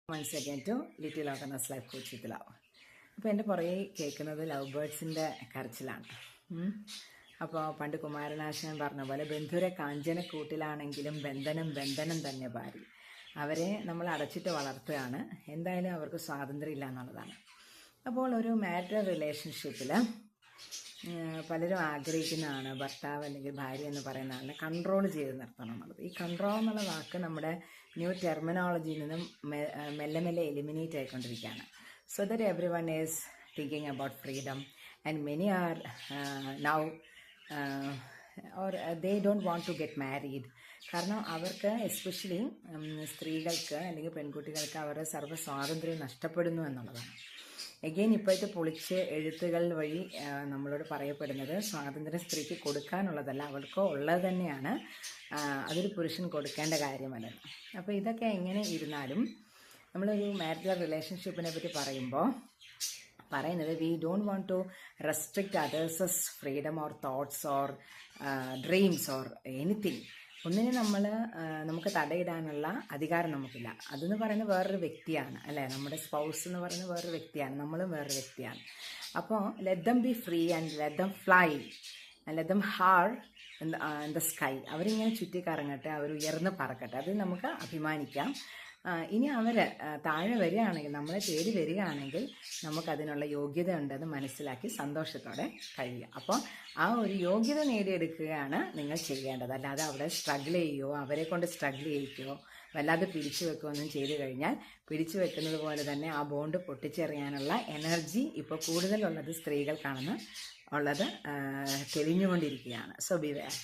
once again to Little Organized Life Coach with Love. അപ്പോൾ എൻ്റെ പുറകെ കേൾക്കുന്നത് ലവ് ബേർഡ്സിൻ്റെ കരച്ചിലാണ്. അപ്പോൾ പണ്ട് കുമാരനാശാൻ പറഞ്ഞ പോലെ ബന്ധുരെ കാഞ്ചന കൂട്ടിലാണെങ്കിലും ബന്ധനം ബന്ധനം തന്നെ ഭാര്യ. അവരെ നമ്മൾ അടച്ചിട്ട് വളർത്തുകയാണ്. എന്തായാലും അവർക്ക് സ്വാതന്ത്ര്യം ഇല്ല എന്നുള്ളതാണ്. അപ്പോൾ ഒരു മാരിറ്റൽ റിലേഷൻഷിപ്പിൽ പലരും ആഗ്രഹിക്കുന്നതാണ് ഭർത്താവ് അല്ലെങ്കിൽ ഭാര്യ എന്ന് പറയുന്ന ആളിനെ കൺട്രോൾ ചെയ്ത് നിർത്തണം എന്നുള്ളത്. ഈ കൺട്രോൾ എന്നുള്ള വാക്ക് നമ്മുടെ ന്യൂ ടെർമിനോളജിയിൽ നിന്നും മെല്ലെ മെല്ലെ എലിമിനേറ്റ് ആയിക്കൊണ്ടിരിക്കുകയാണ്. So that every one is thinking about freedom and many are now or they don't want to get married. കാരണം അവർക്ക് എസ്പെഷ്യലി സ്ത്രീകൾക്ക് അല്ലെങ്കിൽ പെൺകുട്ടികൾക്ക് അവരുടെ സർവ്വ സ്വാതന്ത്ര്യം നഷ്ടപ്പെടുന്നു എന്നുള്ളതാണ്. എഗെയിൻ ഇപ്പോഴത്തെ പൊളിച്ച് എഴുത്തുകൾ വഴി നമ്മളോട് പറയപ്പെടുന്നത് സ്വാതന്ത്ര്യം സ്ത്രീക്ക് കൊടുക്കാനുള്ളതല്ല, അവൾക്ക് ഉള്ളത് തന്നെയാണ്, അതൊരു പുരുഷൻ കൊടുക്കേണ്ട കാര്യമല്ല. അപ്പോൾ ഇതൊക്കെ എങ്ങനെ ഇരുന്നാലും നമ്മളൊരു മാരിറ്റൽ റിലേഷൻഷിപ്പിനെ പറ്റി പറയുന്നത് we don't want to restrict others freedom or thoughts or dreams or anything. ഒന്നിനെ നമുക്ക് തടയിടാനുള്ള അധികാരം നമുക്കില്ല. അതെന്ന് പറയുന്നത് വേറൊരു വ്യക്തിയാണ്, അല്ലേ? നമ്മുടെ സ്പൗസ് എന്ന് പറയുന്നത് വേറൊരു വ്യക്തിയാണ്, നമ്മളും വേറൊരു വ്യക്തിയാണ്. അപ്പോൾ let them be free and let them fly and let them hover in the sky. അവരിങ്ങനെ ചുറ്റിക്കറങ്ങട്ടെ, അവർ ഉയർന്ന് പറക്കട്ടെ, അത് നമുക്ക് അഭിമാനിക്കാം. ഇനി അവർ താഴെ വരികയാണെങ്കിൽ, നമ്മളെ തേടി വരികയാണെങ്കിൽ നമുക്കതിനുള്ള യോഗ്യത ഉണ്ടെന്ന് മനസ്സിലാക്കി സന്തോഷത്തോടെ കഴിയുക. അപ്പോൾ ആ ഒരു യോഗ്യത നേടിയെടുക്കുകയാണ് നിങ്ങൾ ചെയ്യേണ്ടത്. അല്ലാതെ അവിടെ സ്ട്രഗിൾ ചെയ്യുകയോ അവരെ കൊണ്ട് സ്ട്രഗിൾ ചെയ്യിക്കുകയോ വല്ലാതെ പിടിച്ചു വെക്കുകയൊന്നും ചെയ്തു കഴിഞ്ഞാൽ പിടിച്ചു വെക്കുന്നത് പോലെ തന്നെ ആ ബോണ്ട് പൊട്ടിച്ചെറിയാനുള്ള എനർജി ഇപ്പോൾ കൂടുതലുള്ളത് സ്ത്രീകൾക്കാണെന്ന് തെളിഞ്ഞുകൊണ്ടിരിക്കുകയാണ്. So B wear.